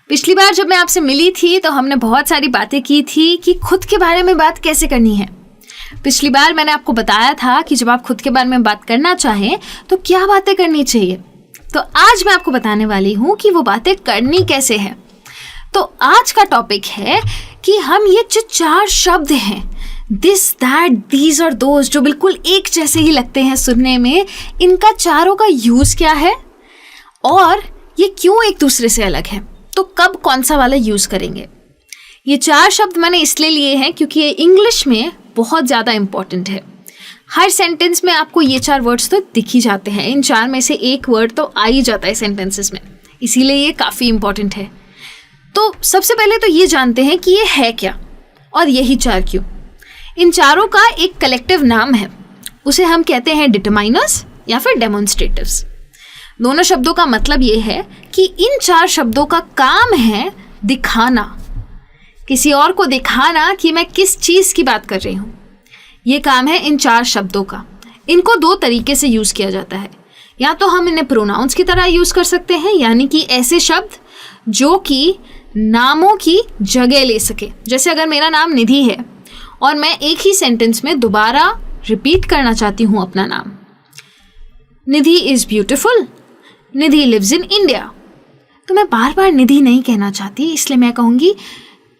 पिछली बार जब मैं आपसे मिली थी तो हमने बहुत सारी बातें की थी कि खुद के बारे में बात कैसे करनी है। पिछली बार मैंने आपको बताया था कि जब आप खुद के बारे में बात करना चाहें तो क्या बातें करनी चाहिए। तो आज मैं आपको बताने वाली हूँ कि वो बातें करनी कैसे है। तो आज का टॉपिक है कि हम ये जो 4 शब्द हैं, दिस, दैट, दीज और दोज, जो बिल्कुल एक जैसे ही लगते हैं सुनने में, इनका चारों का यूज़ क्या है और ये क्यों एक दूसरे से अलग है, तो कब कौन सा वाला यूज़ करेंगे। ये 4 शब्द मैंने इसलिए लिए हैं क्योंकि ये इंग्लिश में बहुत ज़्यादा इम्पॉर्टेंट है। हर सेंटेंस में आपको ये 4 वर्ड्स तो दिख ही जाते हैं। इन 4 में से एक वर्ड तो आ ही जाता है सेंटेंसेस में, इसीलिए ये काफ़ी इम्पॉर्टेंट है। तो सबसे पहले तो ये जानते हैं कि ये है क्या और यही 4 क्यों। इन चारों का एक कलेक्टिव नाम है, उसे हम कहते हैं डिटरमाइनर्स या फिर डेमोन्स्ट्रेटिव्स। दोनों शब्दों का मतलब ये है कि इन 4 शब्दों का काम है दिखाना, किसी और को दिखाना कि मैं किस चीज़ की बात कर रही हूँ। ये काम है इन 4 शब्दों का। इनको 2 तरीके से यूज़ किया जाता है। या तो हम इन्हें प्रोनाउंस की तरह यूज़ कर सकते हैं, यानी कि ऐसे शब्द जो कि नामों की जगह ले सके। जैसे अगर मेरा नाम निधि है और मैं एक ही सेंटेंस में दोबारा रिपीट करना चाहती हूँ अपना नाम, Nidhi is beautiful, Nidhi lives in India, तो मैं बार बार निधि नहीं कहना चाहती, इसलिए मैं कहूँगी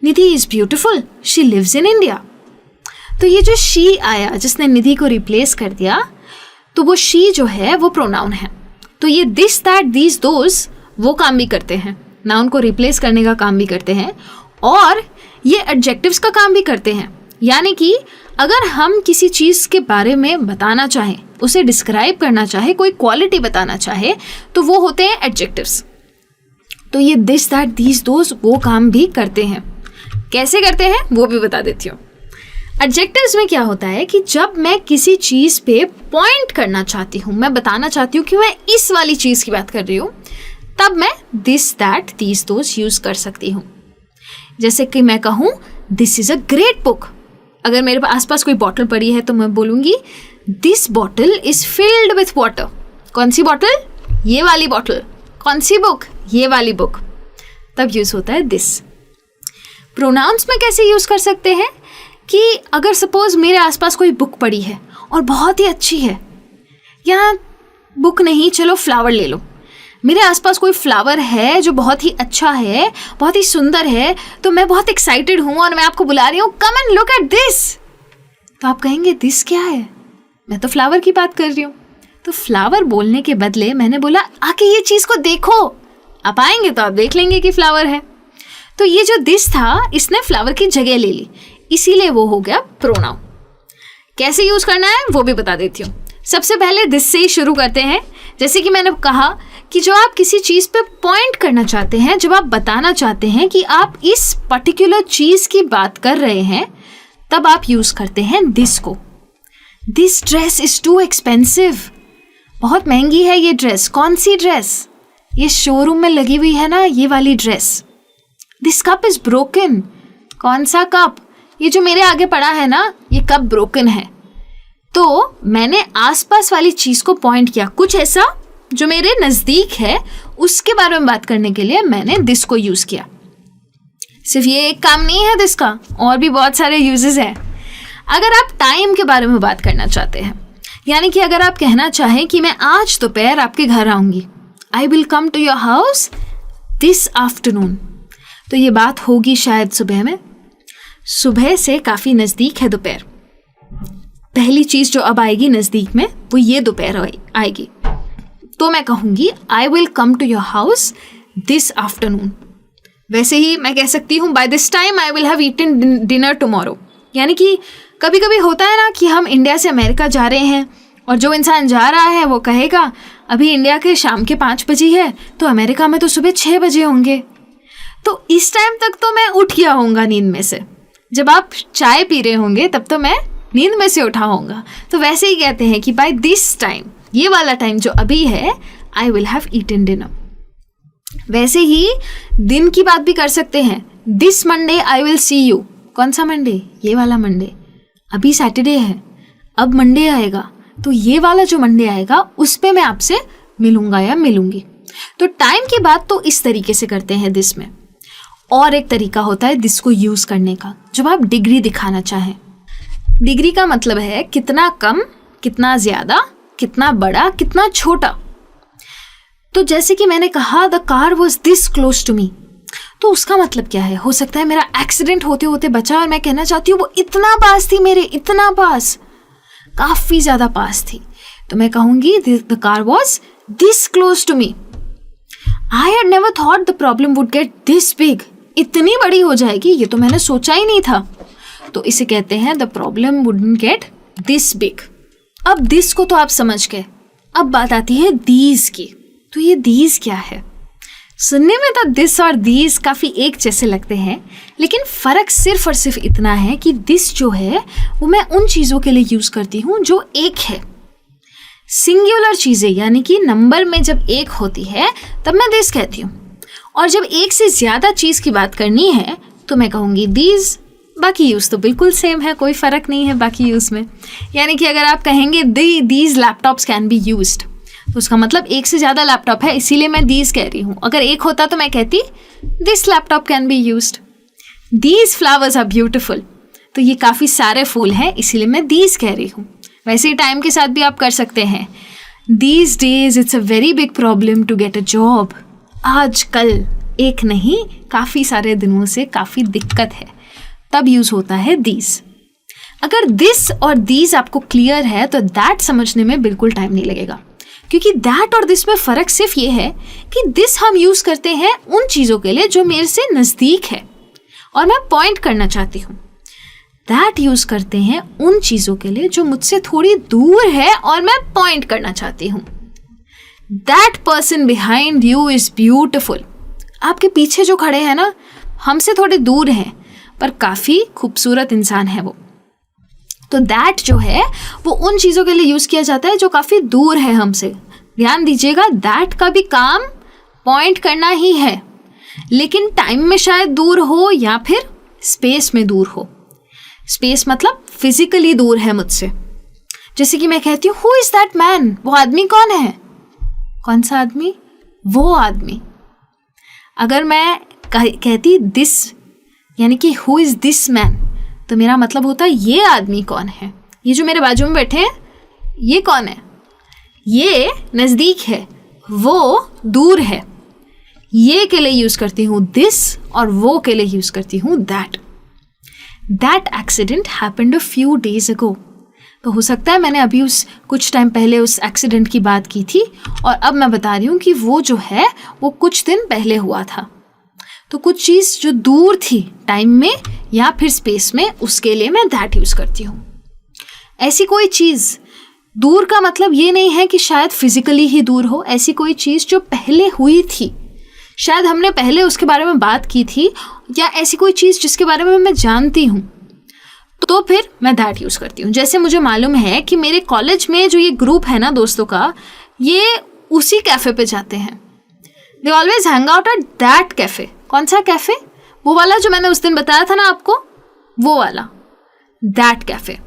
Nidhi is beautiful, she lives in India. तो ये जो शी आया जिसने निधि को रिप्लेस कर दिया, तो वो शी जो है वो प्रोनाउन है। तो ये दिस, दैट, दीज, दोज वो काम भी करते हैं, नाउन को रिप्लेस करने का काम भी करते हैं, और ये एडजेक्टिव्स का काम भी करते हैं। यानी कि अगर हम किसी चीज़ के बारे में बताना चाहें, उसे डिस्क्राइब करना चाहे, कोई क्वालिटी बताना चाहे, तो वो होते हैं एडजेक्टिव्स। तो ये दिस, दैट, दीज, दोज वो काम भी करते हैं। कैसे करते हैं वो भी बता देती हूँ। एडजेक्टिव्स में क्या होता है कि जब मैं किसी चीज़ पे पॉइंट करना चाहती हूँ, मैं बताना चाहती हूँ कि मैं इस वाली चीज़ की बात कर रही हूँ, तब मैं this, that, these, those use कर सकती हूँ। जैसे कि मैं कहूँ this is a great book. अगर मेरे आसपास कोई बॉटल पड़ी है तो मैं बोलूँगी this bottle is filled with water. कौन सी बॉटल? ये वाली बॉटल। कौन सी बुक? ये वाली बुक। तब यूज़ होता है दिस। प्रोनाउंस में कैसे यूज़ कर सकते हैं कि अगर सपोज़ मेरे आसपास कोई बुक पड़ी है और बहुत ही अच्छी है, या बुक नहीं, चलो फ्लावर ले लो, मेरे आसपास कोई फ्लावर है जो बहुत ही अच्छा है, बहुत ही सुंदर है, तो मैं बहुत एक्साइटेड हूँ और मैं आपको बुला रही हूँ, come and look at this. तो आप कहेंगे दिस क्या है? मैं तो फ्लावर की बात कर रही हूँ। तो फ्लावर बोलने के बदले मैंने बोला आके ये चीज़ को देखो। आप आएंगे तो आप देख लेंगे कि फ्लावर है। तो ये जो दिस था, इसने फ्लावर की जगह ले ली, इसीलिए वो हो गया प्रोनाउन। कैसे यूज़ करना है वो भी बता देती हूँ। सबसे पहले दिस से ही शुरू करते हैं। जैसे कि मैंने कहा कि जो आप किसी चीज़ पे पॉइंट करना चाहते हैं, जब आप बताना चाहते हैं कि आप इस पर्टिकुलर चीज़ की बात कर रहे हैं, तब आप यूज़ करते हैं दिस को। This dress is too expensive. बहुत महंगी है ये ड्रेस। कौन सी ड्रेस? ये शोरूम में लगी हुई है ना, ये वाली dress. This cup is broken. कौन सा कप? ये जो मेरे आगे पड़ा है ना, ये कप ब्रोकन है। तो मैंने आसपास वाली चीज़ को पॉइंट किया, कुछ ऐसा जो मेरे नज़दीक है, उसके बारे में बात करने के लिए मैंने दिस को यूज़ किया। सिर्फ ये एक काम नहीं है दिस का, और भी बहुत सारे यूजेस हैं। अगर आप टाइम के बारे में बात करना चाहते हैं, यानी कि अगर आप कहना चाहें कि मैं आज दोपहर आपके घर आऊँगी, I will come to your house this afternoon, तो ये बात होगी शायद सुबह में। सुबह से काफ़ी नज़दीक है दोपहर। पहली चीज़ जो अब आएगी नज़दीक में वो ये दोपहर आएगी। तो मैं कहूँगी I will come to your house this afternoon. वैसे ही मैं कह सकती हूँ by this time I will have eaten dinner tomorrow. यानी कि कभी कभी होता है ना कि हम इंडिया से अमेरिका जा रहे हैं और जो इंसान जा रहा है वो कहेगा अभी इंडिया के शाम के 5 बजे है, तो अमेरिका में तो सुबह 6 बजे होंगे। तो इस टाइम तक तो मैं उठ गया होऊंगा नींद में से। जब आप चाय पी रहे होंगे तब तो मैं नींद में से उठा होऊंगा। तो वैसे ही कहते हैं कि बाय दिस टाइम, ये वाला टाइम जो अभी है, I will have eaten dinner. वैसे ही दिन की बात भी कर सकते हैं। This Monday I will see you. कौन सा मंडे? ये वाला मंडे। अभी सैटरडे है, अब मंडे आएगा तो ये वाला जो मंडे आएगा उस पे मैं आपसे मिलूंगा या मिलूंगी। तो टाइम की बात तो इस तरीके से करते हैं दिस में। और एक तरीका होता है दिस को यूज करने का, जब आप डिग्री दिखाना चाहें। डिग्री का मतलब है कितना कम, कितना ज्यादा, कितना बड़ा, कितना छोटा। तो जैसे कि मैंने कहा the car was this close to me, तो उसका मतलब क्या है? हो सकता है मेरा एक्सीडेंट होते होते बचा और मैं कहना चाहती हूँ वो इतना पास थी मेरे, इतना पास, काफी ज्यादा पास थी। तो मैं कहूंगी the car was this close to me. I had never thought the problem would get this big, इतनी बड़ी हो जाएगी ये तो मैंने सोचा ही नहीं था। तो इसे कहते हैं the problem wouldn't get this big. अब दिस को तो आप समझ गए, अब बात आती है दीज की। तो ये दीज क्या है? सुनने में तो दिस और दीज काफी एक जैसे लगते हैं, लेकिन फर्क सिर्फ और सिर्फ इतना है कि दिस जो है वो मैं उन चीजों के लिए यूज करती हूँ जो एक है। सिंगुलर चीजें यानी कि नंबर में जब एक होती है तब मैं दिस कहती हूँ, और जब एक से ज्यादा चीज की बात करनी है तो मैं कहूंगी दीज। बाकी यूज तो बिल्कुल सेम है, कोई फर्क नहीं है बाकी यूज में। यानी कि अगर आप कहेंगे these laptops can be used, तो उसका मतलब एक से ज्यादा लैपटॉप है, इसीलिए मैं दीज कह रही हूँ। अगर एक होता तो मैं कहती this laptop can be used. These flowers are beautiful, तो ये काफी सारे फूल हैं, इसीलिए मैं दीज कह रही हूँ। वैसे ही टाइम के साथ भी आप कर सकते हैं। These days it's a very big problem to get a job. आजकल एक नहीं काफी सारे दिनों से काफी दिक्कत है, तब यूज होता है दीज। अगर दिस और दीज आपको क्लियर है तो दैट समझने में बिल्कुल टाइम नहीं लगेगा, क्योंकि दैट और दिस में फर्क सिर्फ ये है कि दिस हम यूज करते हैं उन चीजों के लिए जो मेरे से नजदीक है और मैं पॉइंट करना चाहती हूँ। दैट यूज करते हैं उन चीजों के लिए जो मुझसे थोड़ी दूर है और मैं पॉइंट करना चाहती हूँ। That person behind you is beautiful. आपके पीछे जो खड़े हैं ना, हमसे थोड़े दूर हैं पर काफी खूबसूरत इंसान है वो। तो दैट जो है वो उन चीजों के लिए यूज किया जाता है जो काफी दूर है हमसे। ध्यान दीजिएगा, दैट का भी काम पॉइंट करना ही है, लेकिन टाइम में शायद दूर हो या फिर स्पेस में दूर हो। स्पेस मतलब फिजिकली दूर है मुझसे। जैसे कि मैं कहती हूँ हु इज दैट मैन, वो आदमी कौन है? कौन सा आदमी? वो आदमी। अगर मैं कहती दिस यानी कि हु इज दिस मैन, तो मेरा मतलब होता है ये आदमी कौन है, ये जो मेरे बाजू में बैठे हैं ये कौन है? ये नजदीक है, वो दूर है। ये के लिए यूज करती हूँ दिस और वो के लिए यूज करती हूँ that. That accident happened a few days ago. तो हो सकता है मैंने अभी उस कुछ टाइम पहले उस एक्सीडेंट की बात की थी और अब मैं बता रही हूँ कि वो जो है वो कुछ दिन पहले हुआ था। तो कुछ चीज़ जो दूर थी टाइम में या फिर स्पेस में, उसके लिए मैं दैट यूज़ करती हूँ। ऐसी कोई चीज़, दूर का मतलब ये नहीं है कि शायद फिजिकली ही दूर हो, ऐसी कोई चीज़ जो पहले हुई थी, शायद हमने पहले उसके बारे में बात की थी, या ऐसी कोई चीज़ जिसके बारे में मैं जानती हूँ, तो फिर मैं दैट यूज़ करती हूँ। जैसे मुझे मालूम है कि मेरे कॉलेज में जो ये ग्रुप है ना दोस्तों का, ये उसी कैफ़े पे जाते हैं। They always hang out at that cafe. कौन सा कैफ़े? वो वाला जो मैंने उस दिन बताया था ना आपको, वो वाला that cafe.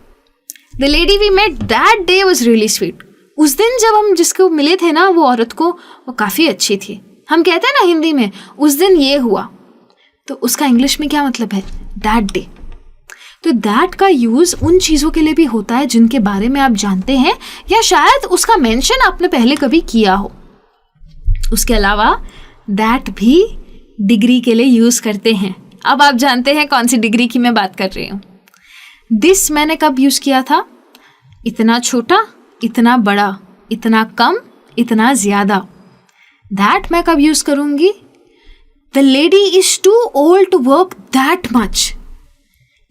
The lady we met that day was really sweet. उस दिन जब हम जिसको मिले थे ना, वो औरत को, वो काफ़ी अच्छी थी। हम कहते हैं ना हिंदी में उस दिन ये हुआ, तो उसका इंग्लिश में क्या मतलब है? That day. तो दैट का यूज़ उन चीज़ों के लिए भी होता है जिनके बारे में आप जानते हैं या शायद उसका मेंशन आपने पहले कभी किया हो। उसके अलावा दैट भी डिग्री के लिए यूज़ करते हैं। अब आप जानते हैं कौन सी डिग्री की मैं बात कर रही हूँ। दिस मैंने कब यूज़ किया था? इतना छोटा, इतना बड़ा, इतना कम, इतना ज़्यादा। दैट मैं कब यूज़ करूँगी? The lady is too old to work that much.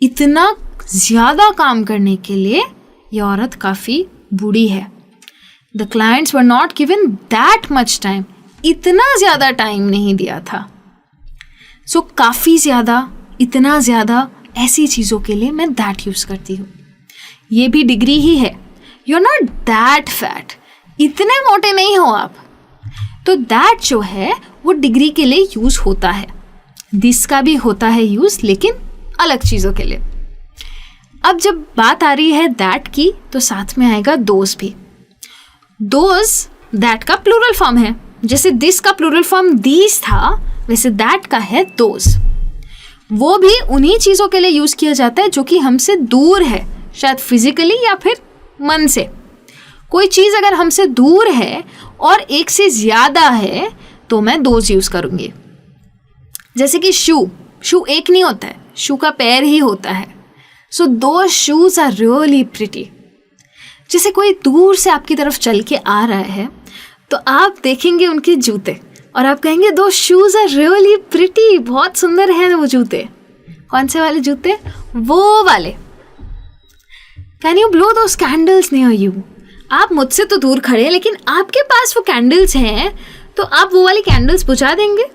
इतना ज़्यादा काम करने के लिए ये औरत काफ़ी बूढ़ी है। The clients were not given that much time. इतना ज़्यादा टाइम नहीं दिया था। सो काफ़ी ज़्यादा, इतना ज़्यादा, ऐसी चीज़ों के लिए मैं दैट यूज़ करती हूँ। ये भी डिग्री ही है। You are not that fat. इतने मोटे नहीं हो आप। तो दैट जो है वो डिग्री के लिए यूज़ होता है। दिस का भी होता है यूज़, लेकिन अलग चीज़ों के लिए। अब जब बात आ रही है दैट की तो साथ में आएगा दोज भी। दोज दैट का प्लूरल फॉर्म है। जैसे दिस का प्लूरल फॉर्म दीज था, वैसे दैट का है दोज। वो भी उन्हीं चीज़ों के लिए यूज़ किया जाता है जो कि हमसे दूर है, शायद फिजिकली या फिर मन से। कोई चीज़ अगर हमसे दूर है और एक से ज़्यादा है तो मैं दोज यूज़ करूँगी। जैसे कि शू एक नहीं होता है, शू का पैर ही होता है। So those shoes are really pretty. जैसे कोई दूर से आपकी तरफ चल के आ रहा है तो आप देखेंगे उनके जूते और आप कहेंगे दो शूज़ आर रियली प्रिटी, बहुत सुंदर हैं वो जूते। कौन से वाले जूते? वो वाले। Can you blow those candles near you? आप मुझसे तो दूर खड़े हैं लेकिन आपके पास वो कैंडल्स हैं, तो आप वो वाली कैंडल्स बुझा देंगे।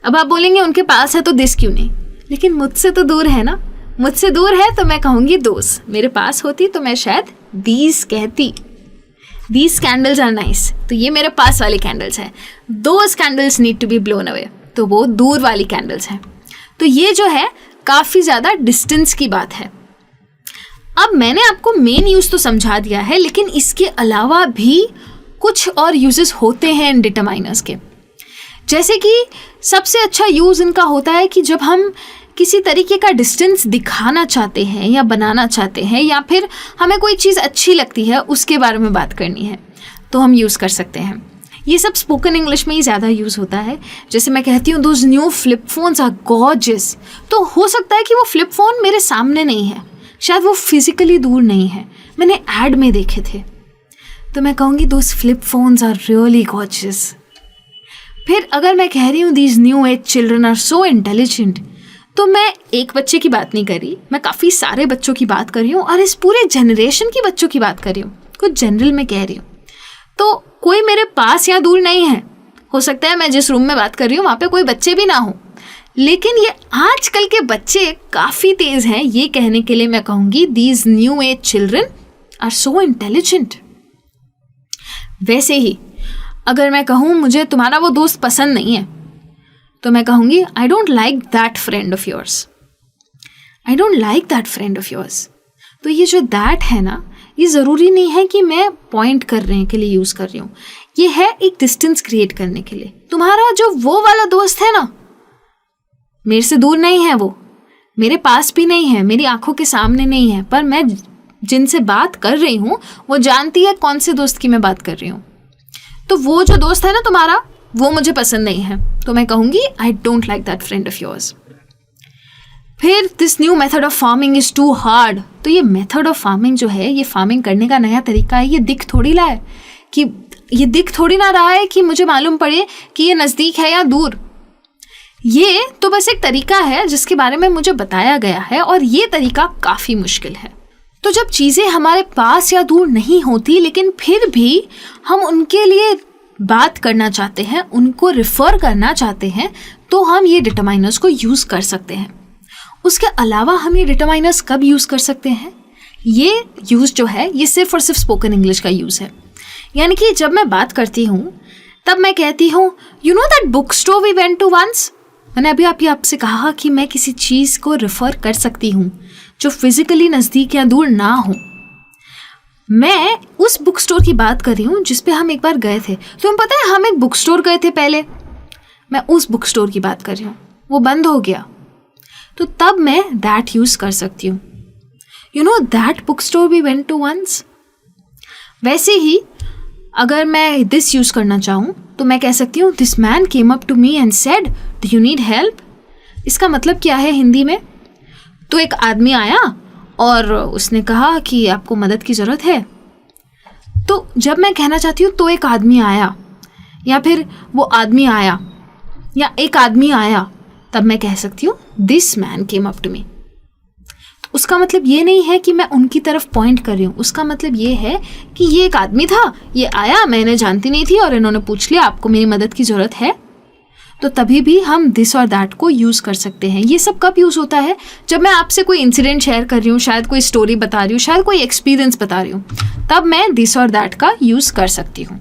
अब आप बोलेंगे उनके पास है तो दिस क्यों नहीं, लेकिन मुझसे तो दूर है ना। मुझसे दूर है तो मैं कहूँगी दोस। मेरे पास होती तो मैं शायद दीज कहती। दीज कैंडल्स आर नाइस, तो ये मेरे पास वाली कैंडल्स हैं। Those candles need to be blown away, तो वो दूर वाली कैंडल्स हैं। तो ये जो है काफ़ी ज़्यादा डिस्टेंस की बात है। अब मैंने आपको मेन यूज़ तो समझा दिया है, लेकिन इसके अलावा भी कुछ और यूजेस होते हैं इन डिटरमाइनर्स के। जैसे कि सबसे अच्छा यूज़ इनका होता है कि जब हम किसी तरीके का डिस्टेंस दिखाना चाहते हैं या बनाना चाहते हैं, या फिर हमें कोई चीज़ अच्छी लगती है उसके बारे में बात करनी है, तो हम यूज़ कर सकते हैं। ये सब स्पोकन इंग्लिश में ही ज़्यादा यूज़ होता है। जैसे मैं कहती हूँ those new flip phones are gorgeous, तो हो सकता है कि वो फ्लिप फ़ोन मेरे सामने नहीं है, शायद वो फिजिकली दूर नहीं है, मैंने ऐड में देखे थे, तो मैं कहूँगी those flip phones are really gorgeous. फिर अगर मैं कह रही हूँ these new age children are so intelligent, तो मैं एक बच्चे की बात नहीं कर रही, मैं काफ़ी सारे बच्चों की बात कर रही हूँ और इस पूरे जनरेशन की बच्चों की बात कर रही हूँ, कुछ जनरल में कह रही हूँ। तो कोई मेरे पास या दूर नहीं है, हो सकता है मैं जिस रूम में बात कर रही हूँ वहाँ पे कोई बच्चे भी ना हो, लेकिन ये आजकल के बच्चे काफ़ी तेज़ हैं ये कहने के लिए मैं कहूँगी these new age children are so intelligent. वैसे ही अगर मैं कहूँ मुझे तुम्हारा वो दोस्त पसंद नहीं है, तो मैं कहूँगी I don't like that friend of yours. I don't like that friend of yours. तो ये जो दैट है ना, ये ज़रूरी नहीं है कि मैं पॉइंट करने के लिए यूज़ कर रही हूँ, ये है एक डिस्टेंस क्रिएट करने के लिए। तुम्हारा जो वो वाला दोस्त है ना, मेरे से दूर नहीं है, वो मेरे पास भी नहीं है, मेरी आंखों के सामने नहीं है, पर मैं जिनसे बात कर रही हूँ वो जानती है कौन से दोस्त की मैं बात कर रही हूँ। तो वो जो दोस्त है ना तुम्हारा, वो मुझे पसंद नहीं है, तो मैं कहूँगी I don't like that friend of yours. फिर this new method of farming is too hard. तो ये मेथड ऑफ फार्मिंग जो है, ये फार्मिंग करने का नया तरीका है। ये दिख थोड़ी रहा है कि ये दिख थोड़ी ना रहा है कि मुझे मालूम पड़े कि ये नज़दीक है या दूर। ये तो बस एक तरीका है जिसके बारे में मुझे बताया गया है, और ये तरीका काफ़ी मुश्किल है। तो जब चीज़ें हमारे पास या दूर नहीं होती लेकिन फिर भी हम उनके लिए बात करना चाहते हैं, उनको रिफ़र करना चाहते हैं, तो हम ये डिटरमाइनर्स को यूज़ कर सकते हैं। उसके अलावा हम ये डिटरमाइनर्स कब यूज़ कर सकते हैं? ये यूज़ जो है ये सिर्फ और सिर्फ स्पोकन इंग्लिश का यूज़ है। यानी कि जब मैं बात करती हूँ तब मैं कहती हूँ you know that book store we went to once. मैंने अभी आपसे कहा कि मैं किसी चीज़ को रिफ़र कर सकती हूँ जो फिज़िकली नज़दीक या दूर ना हो। मैं उस बुक स्टोर की बात कर रही हूँ जिस पे हम एक बार गए थे। तुम्हें पता है हम एक बुक स्टोर गए थे पहले, मैं उस बुक स्टोर की बात कर रही हूँ, वो बंद हो गया, तो तब मैं दैट यूज़ कर सकती हूँ। You know that book store we went to once. वैसे ही अगर मैं दिस यूज़ करना चाहूँ तो मैं कह सकती हूँ this man came up to me and said do you need help. इसका मतलब क्या है हिंदी में? तो एक आदमी आया और उसने कहा कि आपको मदद की ज़रूरत है। तो जब मैं कहना चाहती हूँ तो एक आदमी आया, या फिर वो आदमी आया, या एक आदमी आया, तब मैं कह सकती हूँ this man came up to me. तो उसका मतलब ये नहीं है कि मैं उनकी तरफ पॉइंट कर रही हूँ, उसका मतलब ये है कि ये एक आदमी था, ये आया, मैंने जानती नहीं थी और इन्होंने पूछ लिया आपको मेरी मदद की ज़रूरत है। तो तभी भी हम दिस और दैट को यूज़ कर सकते हैं। ये सब कब यूज़ होता है? जब मैं आपसे कोई इंसिडेंट शेयर कर रही हूँ, शायद कोई स्टोरी बता रही हूँ, शायद कोई एक्सपीरियंस बता रही हूँ, तब मैं दिस और दैट का यूज़ कर सकती हूँ।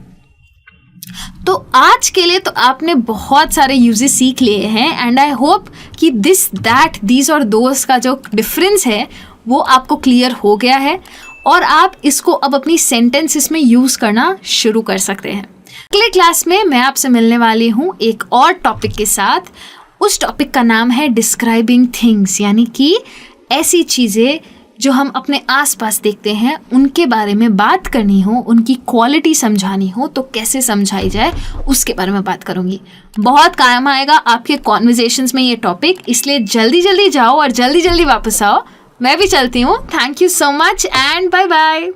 तो आज के लिए तो आपने बहुत सारे यूजेस सीख लिए हैं, एंड आई होप कि दिस दैट दीज और दोस का जो डिफरेंस है वो आपको क्लियर हो गया है और आप इसको अब अपनी सेंटेंसेस में यूज करना शुरू कर सकते हैं। अगले क्लास में मैं आपसे मिलने वाली हूँ एक और टॉपिक के साथ। उस टॉपिक का नाम है डिस्क्राइबिंग थिंग्स, यानी कि ऐसी चीज़ें जो हम अपने आसपास देखते हैं उनके बारे में बात करनी हो, उनकी क्वालिटी समझानी हो तो कैसे समझाई जाए, उसके बारे में बात करूँगी। बहुत काम आएगा आपके कॉन्वर्जेशंस में ये टॉपिक, इसलिए जल्दी जल्दी जाओ और जल्दी जल्दी वापस आओ। मैं भी चलती हूँ। Thank you so much and bye bye.